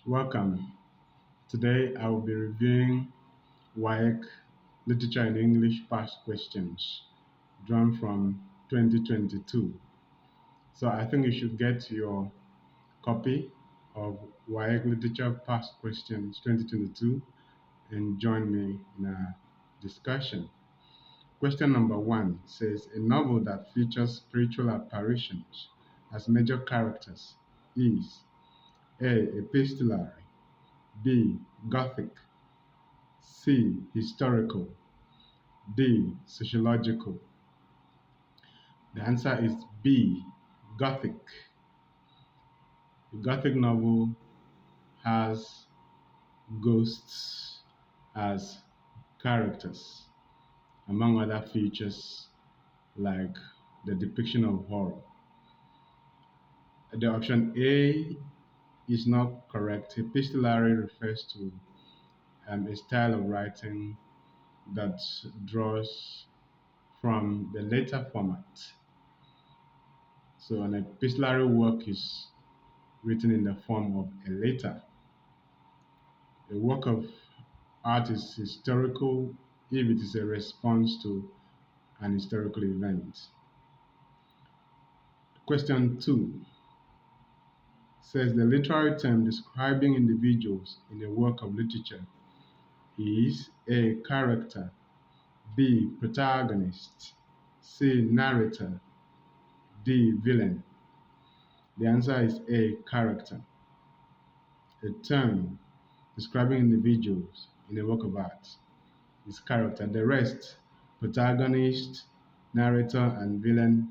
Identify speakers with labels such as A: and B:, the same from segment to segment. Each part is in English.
A: Welcome. Today I will be reviewing Waec Literature in English past questions drawn from 2022. So I think you should get your copy of Waec Literature past questions 2022 and join me in a discussion. Question number one says a novel that features spiritual apparitions as major characters is A. Epistolary, B. Gothic, C. Historical. D. Sociological. The answer is B. Gothic. The Gothic novel has ghosts as characters, among other features like the depiction of horror. The option A is not correct. Epistolary refers to a style of writing that draws from the later format. So an epistolary work is written in the form of a letter. A work of art is historical if it is a response to an historical event. Question 2 says the literary term describing individuals in a work of literature is A. Character, B. Protagonist, C. Narrator, D. Villain. The answer is A. Character. A term describing individuals in a work of art is character. The rest, protagonist, narrator, and villain,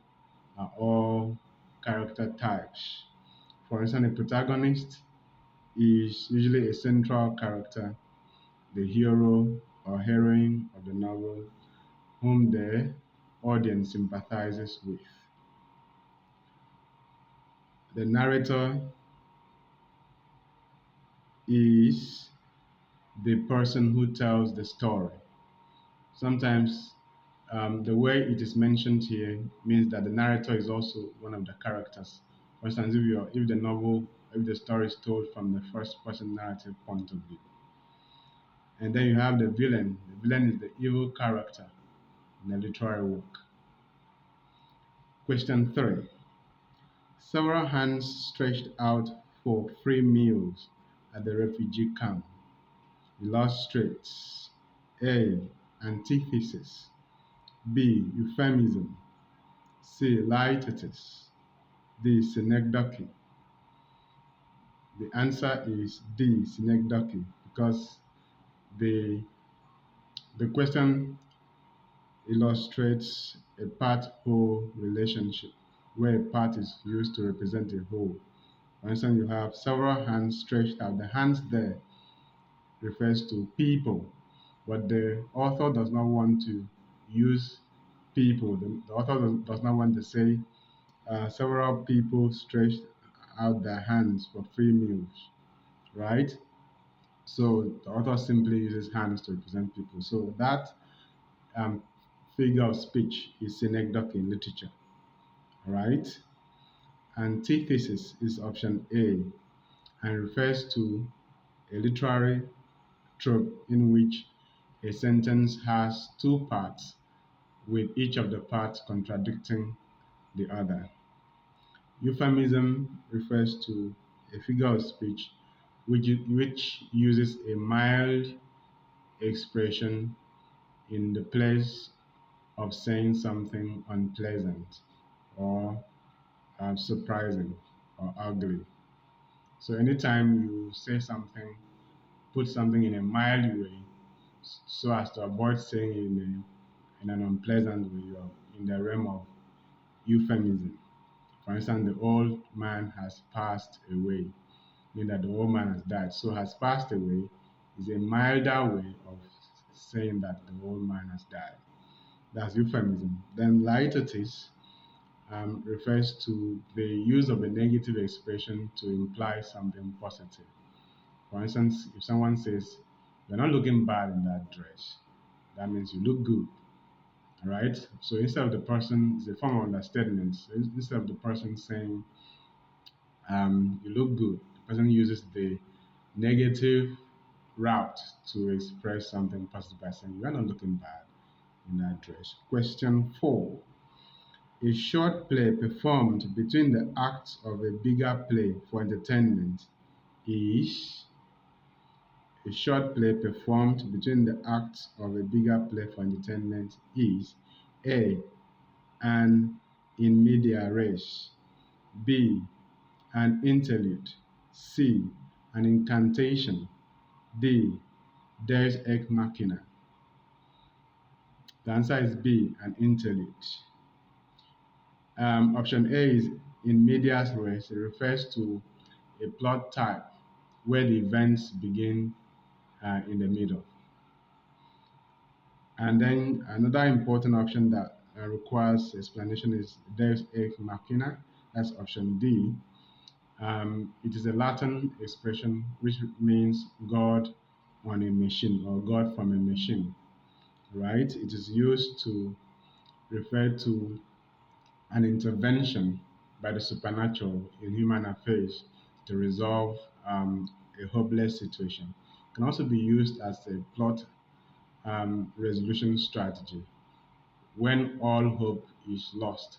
A: are all character types. For instance, a protagonist is usually a central character, the hero or heroine of the novel, whom the audience sympathizes with. The narrator is the person who tells the story. Sometimes the way it is mentioned here means that the narrator is also one of the characters. For instance, if the novel, if the story is told from the first person narrative point of view. And then you have the villain. The villain is the evil character in a literary work. Question 3. Several hands stretched out for free meals at the refugee camp illustrates A. Antithesis, B. Euphemism, C. Laetitis, D. Synecdoche. The answer is D. Synecdoche because the the question illustrates a part-whole relationship where a part is used to represent a whole. For instance, you have several hands stretched out. The hands there refers to people, but the author does not want to use people. The author does not want to say several people stretched out their hands for free meals, right? So the author simply uses hands to represent people. So that um, figure of speech is synecdoche in literature, right? Antithesis is option A and refers to a literary trope in which a sentence has two parts with each of the parts contradicting the other. Euphemism refers to a figure of speech which uses a mild expression in the place of saying something unpleasant or surprising or ugly. So anytime you say something, put something in a mild way so as to avoid saying it in an unpleasant way or in the realm of euphemism. For instance, the old man has passed away, meaning that the old man has died. So has passed away is a milder way of saying that the old man has died. That's euphemism. Then laetitis refers to the use of a negative expression to imply something positive. For instance, if someone says, "You're not looking bad in that dress," that means you look good. All right. So instead of the person, it's a form of understatement. So instead of the person saying, "You look good," the person uses negative route to express something positive by saying you are not looking bad in that dress. Question 4. A short play performed between the acts of a bigger play for entertainment is a short play performed between the acts of a bigger play for entertainment is A. An in media res, B. An interlude, C. An incantation, D. Deus ex machina. The answer is B. An interlude. Option A is in medias res. It refers to a plot type where the events begin in the middle. And then another important option that requires explanation is Deus ex machina. That's option D. It is a Latin expression which means God on a machine or God from a machine, right? It is used to refer to an intervention by the supernatural in human affairs to resolve a hopeless situation. It can also be used as a plot resolution strategy when all hope is lost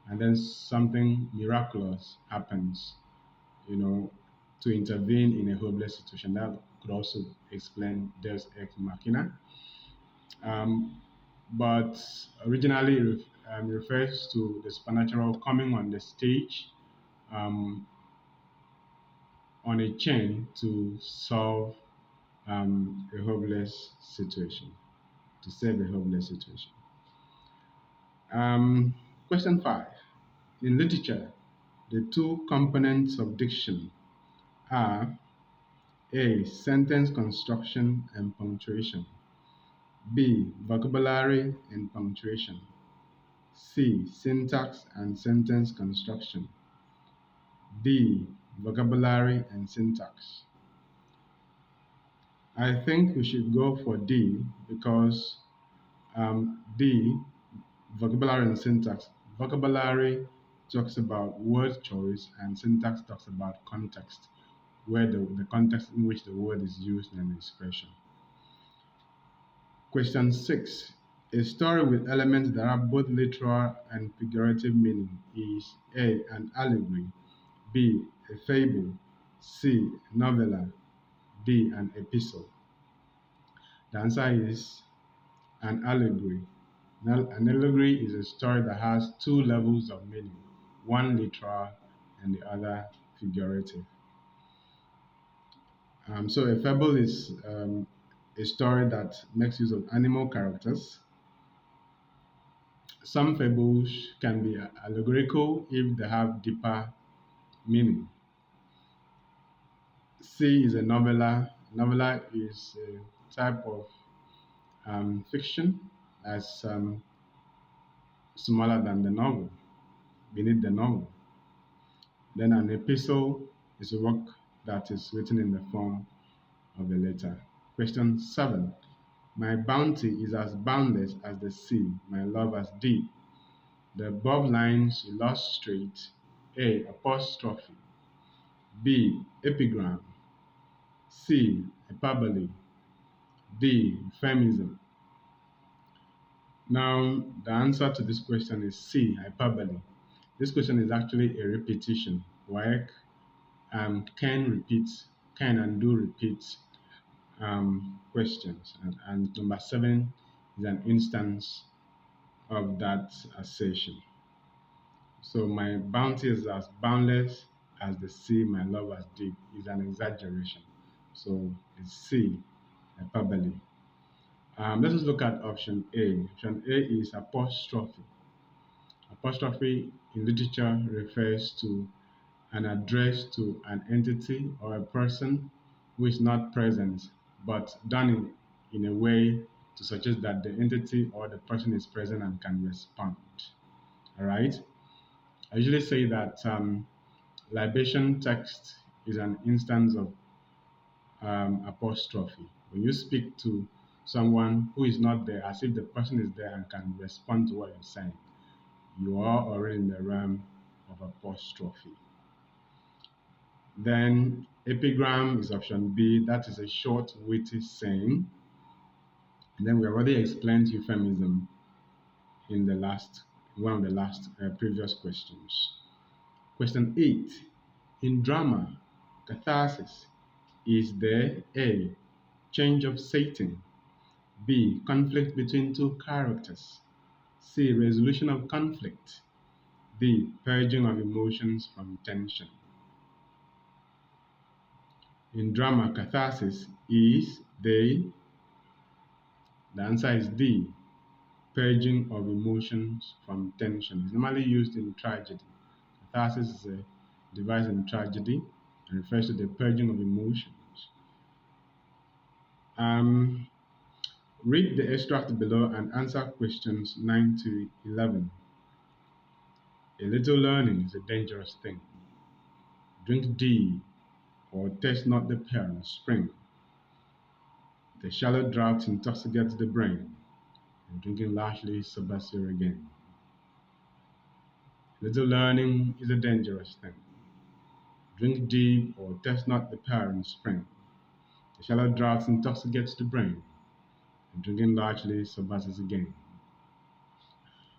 A: and then something miraculous happens, to intervene in a hopeless situation. That could also explain Deus ex machina. Um, but originally it refers to the supernatural coming on the stage um, on a chain to solve a hopeless situation, to save a hopeless situation. Um, Question 5. In literature, the two components of diction are A. Sentence construction and punctuation. B. Vocabulary and punctuation. C. Syntax and sentence construction. D. Vocabulary and syntax. I think we should go for D because D. Vocabulary and syntax. Vocabulary talks about word choice and syntax talks about context, where the context in which the word is used in an expression. Question 6. A story with elements that have both literal and figurative meaning is A. An allegory, B. A fable, C. Novella, D. An epistle. The answer is an allegory. An allegory is a story that has two levels of meaning, one literal and the other figurative. So a fable is a story that makes use of animal characters. Some fables can be allegorical if they have deeper meaning. C is a novella. Novella is a type of fiction that's smaller than the novel, beneath the novel. Then an epistle is a work that is written in the form of a letter. Question 7. My bounty is as boundless as the sea, my love as deep. The above lines illustrate A. Apostrophe, B. Epigram, C. Hyperbole, D. Euphemism. Now, the answer to this question is C. Hyperbole. This question is actually a repetition. Waec can and do repeat questions. And number 7 is an instance of that assertion. So my bounty is as boundless as the sea, my love as deep is an exaggeration. So it's C, hyperbole. Let us look at option A. Option A is apostrophe. Apostrophe in literature refers to an address to an entity or a person who is not present, but done in a way to suggest that the entity or the person is present and can respond. All right. I usually say that libation text is an instance of apostrophe. When you speak to someone who is not there, as if the person is there and can respond to what you're saying, you are already in the realm of apostrophe. Then epigram is option B. That is a short, witty saying. And then we already explained euphemism in the last one of the last previous questions. Question 8. In drama, catharsis is there A. Change of setting, B. Conflict between two characters, C. Resolution of conflict, D. Purging of emotions from tension. In drama, catharsis is the answer is D. Purging of emotions from tension. It's normally used in tragedy. Catharsis is a device in tragedy and refers to the purging of emotions. Read the extract below and answer questions 9 to 11. A little learning is a dangerous thing. Drink deep or taste not the pearl spring. The shallow draught intoxicates the brain, and drinking largely sobers you again. Little learning is a dangerous thing. Drink deep or taste not the pearl spring. The shallow draught intoxicates the brain, and drinking largely sobers us again.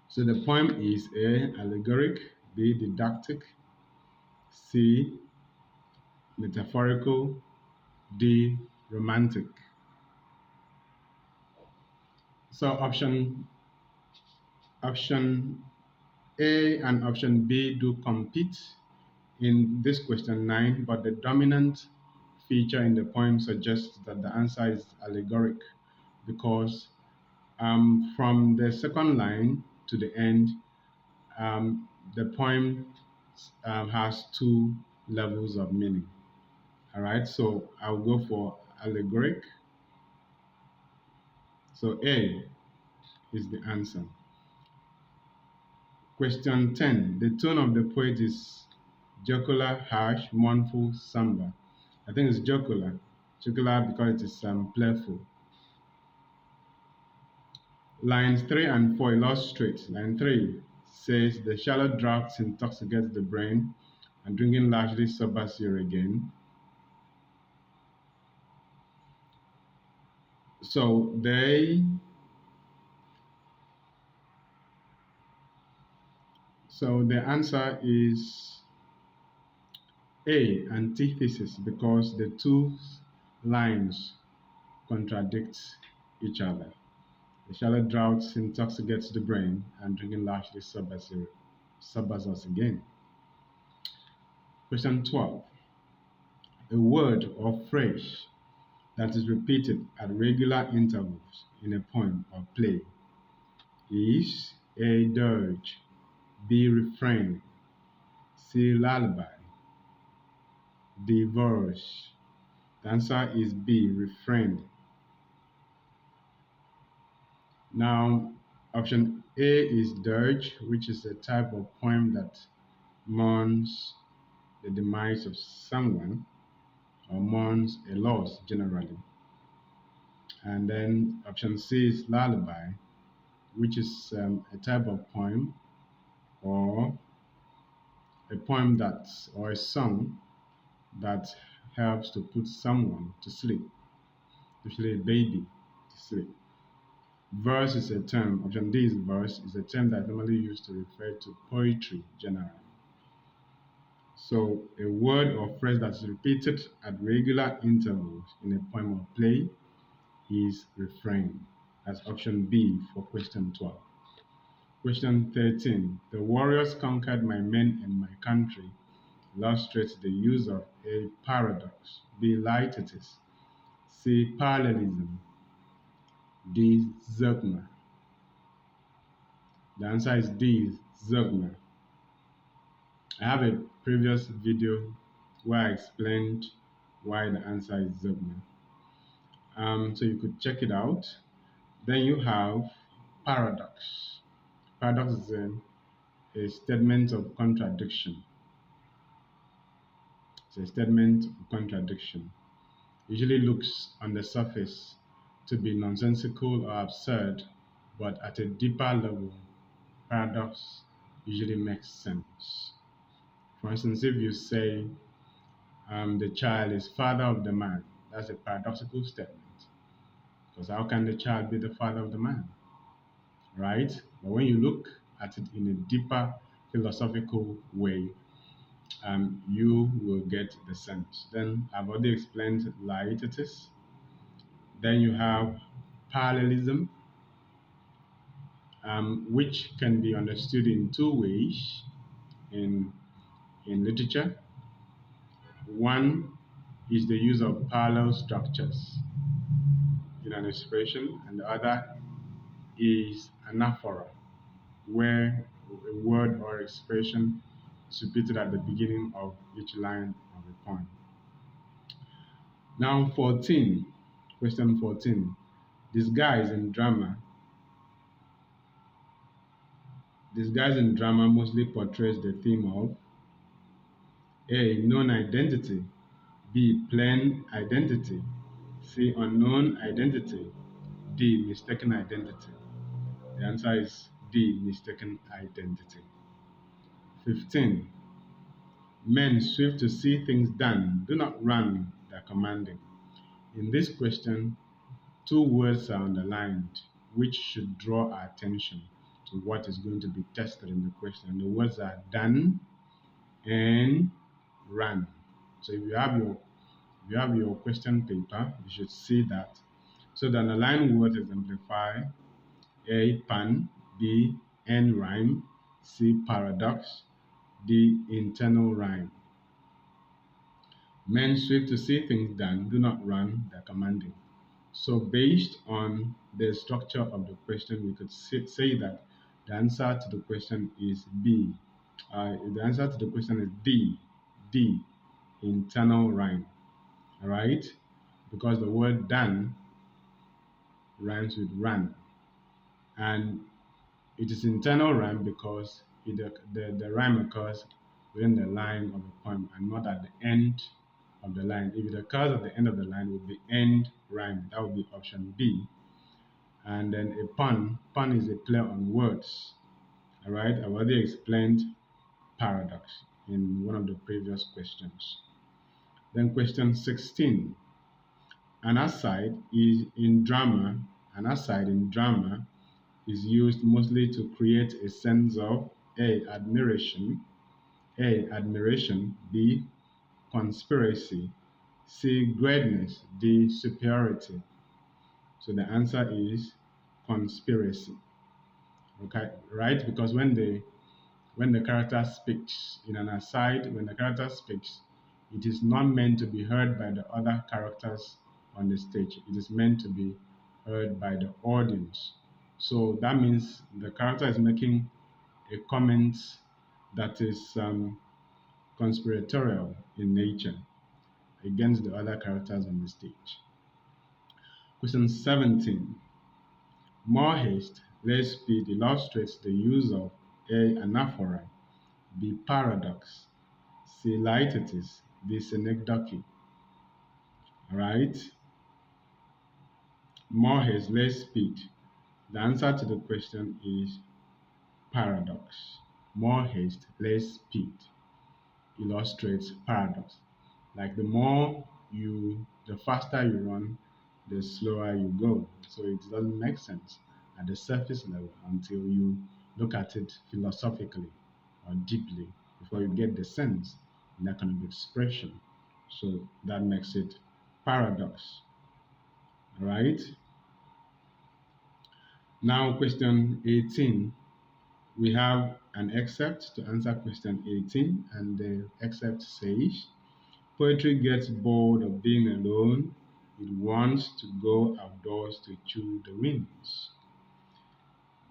A: So the poem is A. Allegoric, B. Didactic, C. Metaphorical, D. Romantic. So option A and option B do compete in this question 9, but the dominant feature in the poem suggests that the answer is allegoric because from the second line to the end, the poem has two levels of meaning. All right, so I'll go for allegoric. So A is the answer. Question 10. The tone of the poet is jocular, harsh, mournful, somber. I think it's jocular. Jocular because it is playful. Lines 3 and 4 illustrate. Line 3 says, the shallow draughts intoxicates the brain, and drinking largely sobers you again. So the answer is A, antithesis, because the two lines contradict each other. The shallow draughts intoxicates the brain, and drinking largely sobers us again. Question 12. A word or phrase that is repeated at regular intervals in a poem or play is A. dirge, B. refrain, C. lullaby, D. verse. The answer is B. refrain. Now, option A is dirge, which is a type of poem that mourns the demise of someone or mourns a loss generally. And then option C is lullaby, which is a type of poem or a song that helps to put someone to sleep, especially a baby to sleep. Verse is a term, option D is verse, is a term that's normally used to refer to poetry generally. So a word or phrase that's repeated at regular intervals in a poem or play is refrain. That's option B for question 12. Question 13. The warriors conquered my men and my country illustrates the use of A. paradox, B. litetis, C. parallelism, D. zeugma. The answer is D. zeugma. I have a previous video where I explained why the answer is zeugma. So you could check it out. Then you have paradox. Paradox is a statement of contradiction. It's a statement of contradiction. Usually looks on the surface to be nonsensical or absurd, but at a deeper level, paradox usually makes sense. For instance, if you say, the child is father of the man. That's a paradoxical statement. Because how can the child be the father of the man? Right? But when you look at it in a deeper philosophical way, you will get the sense. Then I've already explained laïtetis. Then you have parallelism, which can be understood in two ways in, in literature. One is the use of parallel structures in an expression, and the other is anaphora, where a word or expression is repeated at the beginning of each line of a poem. Now, 14, question 14. Disguise in drama. Disguise in drama mostly portrays the theme of A. Known identity, B. Plain identity, C. Unknown identity, D. Mistaken identity. The answer is D. Mistaken identity. 15. Men swift to see things done do not run, they're commanding. In this question, two words are underlined which should draw our attention to what is going to be tested in the question. The words are done and run. So if you have your question paper, you should see that. So the underlined words exemplify A. Pun, B. End rhyme, C. Paradox, D. Internal rhyme. Men swift to see things done do not run, they're commanding. So based on the structure of the question, we could say that the answer to the question is B. The answer to the question is D, internal rhyme. All right? Because the word done rhymes with run. And it is internal rhyme because the rhyme occurs within the line of the poem and not at the end of the line. If it occurs at the end of the line, it would be end rhyme. That would be option B. And then a pun is a play on words. All right, I've already explained paradox in one of the previous questions. Then question 16. An aside in drama is used mostly to create a sense of admiration, B, conspiracy, C, greatness, D, superiority. So the answer is conspiracy. Okay, right? Because when the character speaks in an aside, when the character speaks, it is not meant to be heard by the other characters on the stage. It is meant to be heard by the audience. So that means the character is making a comment that is conspiratorial in nature against the other characters on the stage. Question 17. More haste, less speed illustrates the use of A. Anaphora, B. Paradox, C. Laïtetis, D. Synecdoche. Alright? More haste, less speed. The answer to the question is paradox. More haste, less speed illustrates paradox. Like the faster you run, the slower you go. So it doesn't make sense at the surface level until you look at it philosophically or deeply before you get the sense in that kind of expression. So that makes it paradox. All right. Now, question 18. We have an excerpt to answer question 18, and the excerpt says, poetry gets bored of being alone. It wants to go outdoors to chew the winds.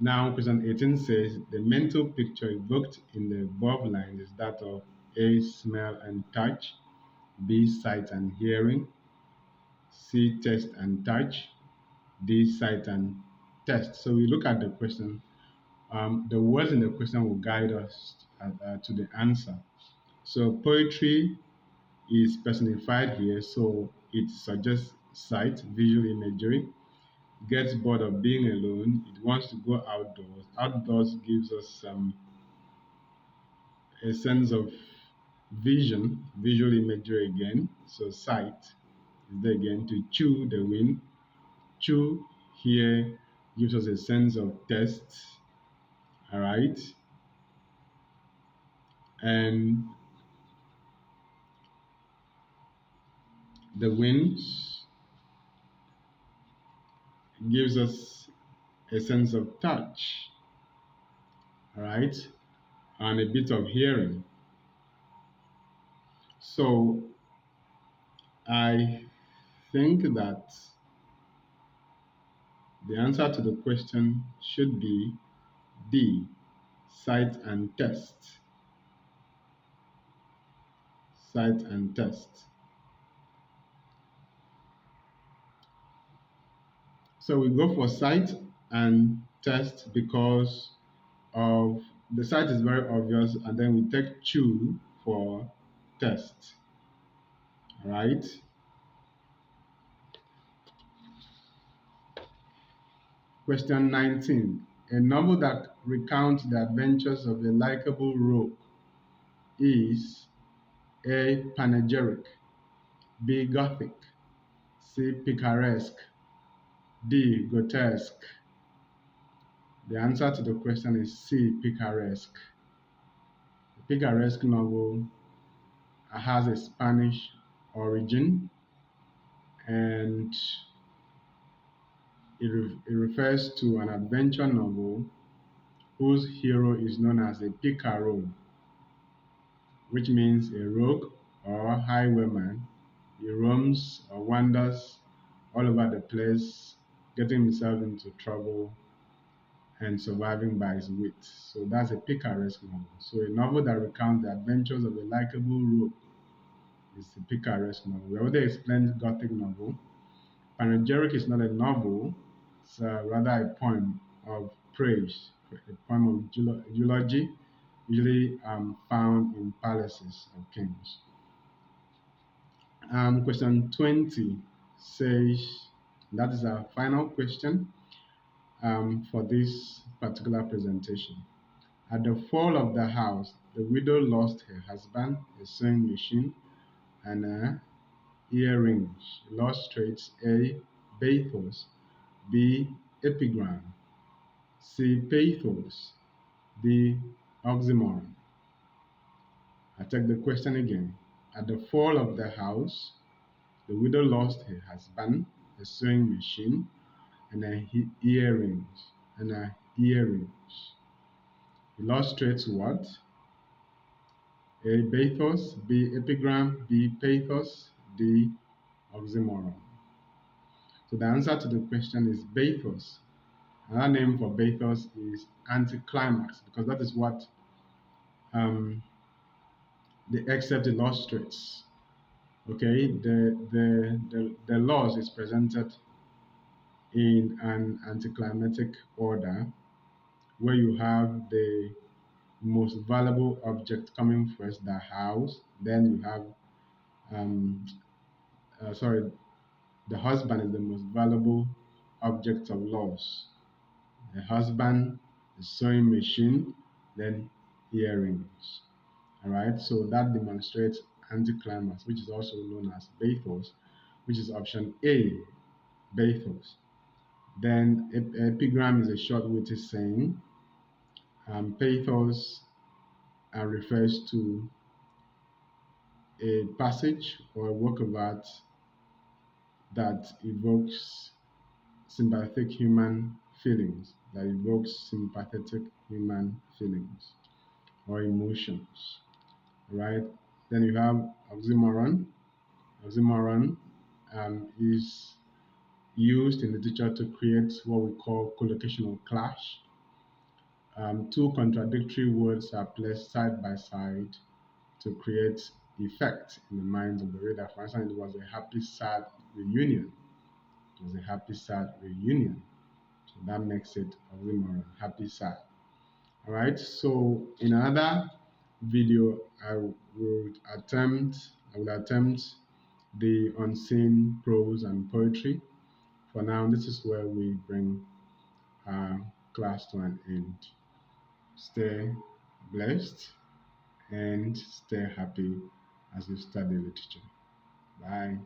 A: Now, question 18 says, the mental picture evoked in the above lines is that of A, smell and touch, B, sight and hearing, C, taste and touch, D, sight and taste. So we look at the question. The words in the question will guide us to the answer. So poetry is personified here, so it suggests sight, visual imagery, gets bored of being alone, it wants to go outdoors. Outdoors gives us a sense of Vision, visual imagery again. So sight is there again. To chew, the wind. Chew here gives us a sense of taste. All right. And the wind gives us a sense of touch. All right. And a bit of hearing. So I think that the answer to the question should be D, sight and test. Sight and test. So we go for sight and test because of the sight is very obvious, and then we take chew for test. All right. Question 19. A novel that recounts the adventures of a likable rogue is A. Panegyric, B. Gothic, C. Picaresque, D. Grotesque. The answer to the question is C. Picaresque. The Picaresque novel has a Spanish origin, and it refers to an adventure novel whose hero is known as a picaro, which means a rogue or highwayman. He roams or wanders all over the place, getting himself into trouble and surviving by his wit. So that's a picaresque novel. So a novel that recounts the adventures of a likable rogue is a picaresque novel. We already explained Gothic novel. Panegyric is not a novel, it's rather a poem of praise, a poem of eulogy, usually found in palaces of kings. Question 20 says, that is our final question for this particular presentation. At the fall of the house, the widow lost her husband, a sewing machine, and earrings. Illustrates A. Bathos, B. Epigram, C. Pathos, D. Oxymoron. I take the question again. At the fall of the house, the widow lost her husband, a sewing machine, and her earrings. Illustrates what? A. Bathos, B. Epigram, B. Pathos, D. Oxymoron. So the answer to the question is bathos. Another name for bathos is anticlimax, because that is what um, the excerpt illustrates. Okay, the loss is presented in an anticlimactic order where you have the most valuable object coming first, the house, then you have, sorry, the husband is the most valuable object of loss. The husband, the sewing machine, then earrings. All right, so that demonstrates anticlimax, which is also known as bathos, which is option A, bathos. Then epigram is a short witty saying. Pathos refers to a passage or a work of art that evokes sympathetic human feelings, or emotions. Right? Then you have oxymoron. Oxymoron is used in literature to create what we call collocational clash. Two contradictory words are placed side by side to create effect in the minds of the reader. For instance, it was a happy, sad reunion. It was a happy, sad reunion. So that makes it oxymoron, happy, sad. All right. So in another video, I will attempt the unseen prose and poetry. For now, this is where we bring our class to an end. Stay blessed and stay happy as you study literature. Bye.